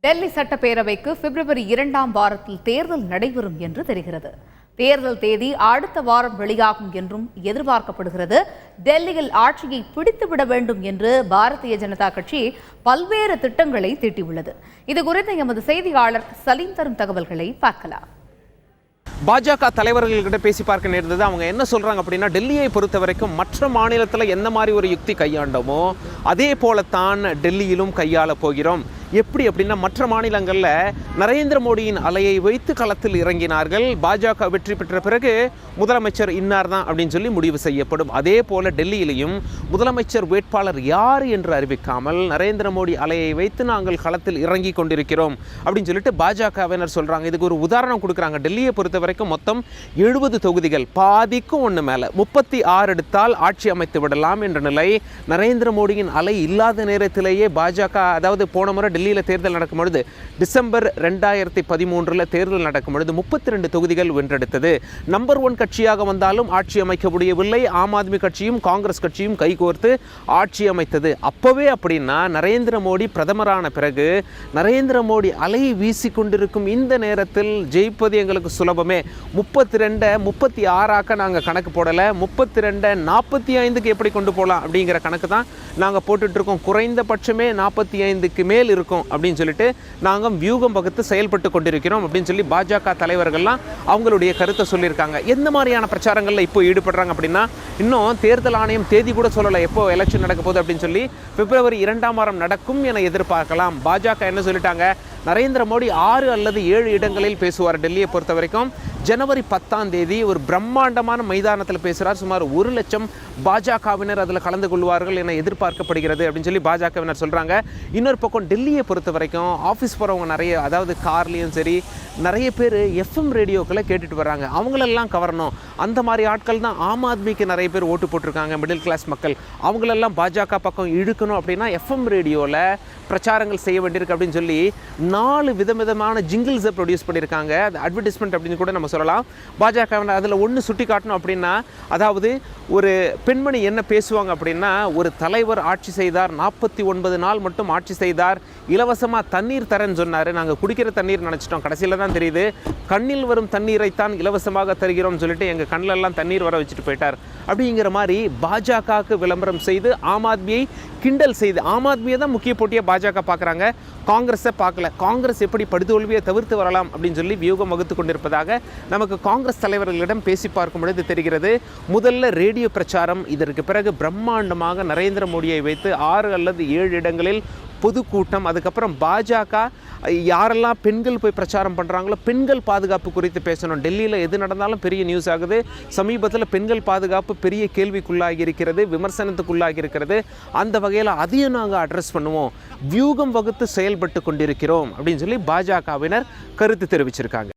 டெல்லி சட்டப்பேரவைக்கு பிப்ரவரி 2ஆம் வாரத்தில் தேர்தல் நடைபெறும் என்று தெரிகிறது. தேர்தல் தேதி அடுத்த வாரம் வெளியாகும் என்றும் எதிர்பார்க்கப்படுகிறது. டெல்லியில் ஆட்சியை பிடித்துவிட வேண்டும் என்று பாரதிய ஜனதா கட்சி பல்வேறு திட்டங்களை தீட்டியுள்ளது. இதுகுறித்து எமது செய்தியாளர் சலீம் தரும் தகவல்களை பார்க்கலாம். பாஜக தலைவர்கள்கிட்ட பேசி பார்க்க நேர்ந்தது. அவங்க என்ன சொல்றாங்க அப்படின்னா, டெல்லியை பொறுத்த வரைக்கும் மற்ற மாநிலத்தில் என்ன மாதிரி ஒரு யுக்தி கையாண்டோமோ அதே போலத்தான் டெல்லியிலும் கையாள போகிறோம். எப்படி அப்படின்னா, மற்ற மாநிலங்களில் நரேந்திர மோடியின் அலையை வைத்து களத்தில் இறங்கினார்கள். பாஜக வெற்றி பெற்ற பிறகு முதலமைச்சர் இன்னார் தான் அப்படின்னு சொல்லி முடிவு செய்யப்படும். அதே போல டெல்லியிலையும் முதலமைச்சர் வேட்பாளர் யார் என்று அறிவிக்காமல் நரேந்திர மோடி அலையை வைத்து நாங்கள் களத்தில் இறங்கி கொண்டிருக்கிறோம் அப்படின்னு சொல்லிட்டு பாஜகவினர் சொல்றாங்க. இதுக்கு ஒரு உதாரணம் கொடுக்குறாங்க. டெல்லியை பொறுத்த வரைக்கும் மொத்தம் 70 தொகுதிகள், பாதிக்கும் ஒன்று மேலே 36 எடுத்தால் ஆட்சி அமைத்து விடலாம் என்ற நிலை. நரேந்திர மோடியின் அலை இல்லாத நேரத்திலேயே பாஜக, அதாவது போன முறை டெல்லியில் தேர்தல் நடக்கும் பொழுது டிசம்பர் 2013 தேர்தல் நடக்கும் பொழுது 32 தொகுதிகள் வென்றெடுத்தது. நம்பர் 1 கட்சியாக வந்தாலும் ஆட்சி அமைக்க முடியவில்லை. ஆம் ஆத்மி கட்சியும் காங்கிரஸ் கட்சியும் கைகோர்த்து ஆட்சி அமைத்தது. அப்பவே அப்படின்னா நரேந்திர மோடி பிரதமரான பிறகு நரேந்திர மோடி அலை வீசி கொண்டிருக்கும் இந்த நேரத்தில் ஜெயிப்பது எங்களுக்கு சுலபமே. 32 36 நாங்கள் கணக்கு போடலை. 32 45க்கு எப்படி கொண்டு போகலாம் அப்படிங்கிற கணக்கு தான் நாங்கள் போட்டுட்டு இருக்கோம். குறைந்தபட்சமே 45க்கு மேல் இருக்கும் அப்படின்னு சொல்லிட்டு நாங்கள் வியூகம் வகுத்து செயல்பட்டு கொண்டிருக்கிறோம் அப்படின்னு சொல்லி பாஜக தலைவர்கள்லாம் அவங்களுடைய கருத்தை சொல்லியிருக்காங்க. எந்த மாதிரியான பிரச்சாரங்களில் இப்போ ஈடுபடுறாங்க அப்படின்னா, இன்னும் தேர்தல் ஆணையம் தேதி கூட சொல்லலை எப்போ எலெக்ஷன் நடக்க போகுது அப்படின்னு சொல்லி. பிப்ரவரி 2ஆம் வாரம் நடக்கும் என எதிர்பார்க்கலாம். பாஜக என்ன சொல்லிட்டாங்க, நரேந்திர மோடி 6 அல்லது 7 இடங்களில் பேசுவார். டெல்லியை பொறுத்த வரைக்கும் ஜனவரி 10ஆம் தேதி ஒரு பிரம்மாண்டமான மைதானத்தில் பேசுகிறார். சுமார் 1 லட்சம் பாஜகவினர் அதில் கலந்து கொள்வார்கள் என எதிர்பார்க்கப்படுகிறது அப்படின்னு சொல்லி பாஜகவினர் சொல்கிறாங்க. இன்னொரு பக்கம் டெல்லியை பொறுத்த வரைக்கும் ஆஃபீஸ் போகிறவங்க நிறைய, அதாவது கார்லேயும் சரி நிறைய பேர் எஃப்எம் ரேடியோக்களை கேட்டுட்டு வர்றாங்க. அவங்களெல்லாம் கவரணும். அந்த மாதிரி ஆட்கள் தான் ஆம் ஆத்மிக்கு நிறைய பேர் ஓட்டு போட்டிருக்காங்க, மிடில் கிளாஸ் மக்கள். அவங்களெல்லாம் பாஜக பக்கம் இழுக்கணும் அப்படின்னா எஃப்எம் ரேடியோவில் பிரச்சாரங்கள் செய்ய வேண்டியிருக்கு அப்படின்னு சொல்லி 4 விதமான ஜிங்கிள்ஸை ப்ரொடியூஸ் பண்ணியிருக்காங்க. அது அட்வர்டைஸ்மெண்ட் அப்படின்னு கூட நம்ம சொல்லலாம். பாஜக அதில் ஒன்று சுட்டி காட்டணும் அப்படின்னா, அதாவது ஒரு பெண்மணி என்ன பேசுவாங்க அப்படின்னா, ஒரு தலைவர் ஆட்சி செய்தார், 49 நாள் மட்டும் ஆட்சி செய்தார், இலவசமாக தண்ணீர் தரேன்னு சொன்னார். நாங்கள் குடிக்கிற தண்ணீர் நினச்சிட்டோம். கடைசியில் தான் தெரியுது கண்ணில் வரும் தண்ணீரைத்தான் இலவசமாக தருகிறோம் சொல்லிட்டு எங்கள் கண்ணிலெல்லாம் தண்ணீர் வர வச்சுட்டு போயிட்டார். அப்படிங்கிற மாதிரி பாஜகவுக்கு விளம்பரம் செய்து ஆம் ஆத்மியை கிண்டல் செய்து, ஆம் ஆத்மியை தான் முக்கிய போட்டியாக பாஜக பார்க்குறாங்க, காங்கிரஸை பார்க்கல. காங்கிரஸ் எப்படி படுதோல்வியை தவிர்த்து வரலாம் அப்படின்னு சொல்லி வியூகம் வகுத்து கொண்டிருப்பதாக நமக்கு காங்கிரஸ் தலைவர்களிடம் பேசி பார்க்கும் பொழுது தெரிகிறது. முதல்ல ரேடியோ பிரச்சாரம், இதற்கு பிறகு பிரம்மாண்டமாக நரேந்திர மோடியை வைத்து 6 அல்லது 7 இடங்களில் பொதுக்கூட்டம். அதுக்கப்புறம் பாஜக யாரெல்லாம் பெண்கள் போய் பிரச்சாரம் பண்ணுறாங்களோ பெண்கள் பாதுகாப்பு குறித்து பேசணும். டெல்லியில் எது நடந்தாலும் பெரிய நியூஸ் ஆகுது. சமீபத்தில் பெண்கள் பாதுகாப்பு பெரிய கேள்விக்குள்ளாகி இருக்கிறது, விமர்சனத்துக்குள்ளாகி இருக்கிறது. அந்த வகையில் அதையும் நாங்கள் அட்ரஸ் பண்ணுவோம், வியூகம் வகுத்து செயல்பட்டு கொண்டிருக்கிறோம் அப்படின்னு சொல்லி பாஜகவினர் கருத்து தெரிவிச்சிருக்காங்க.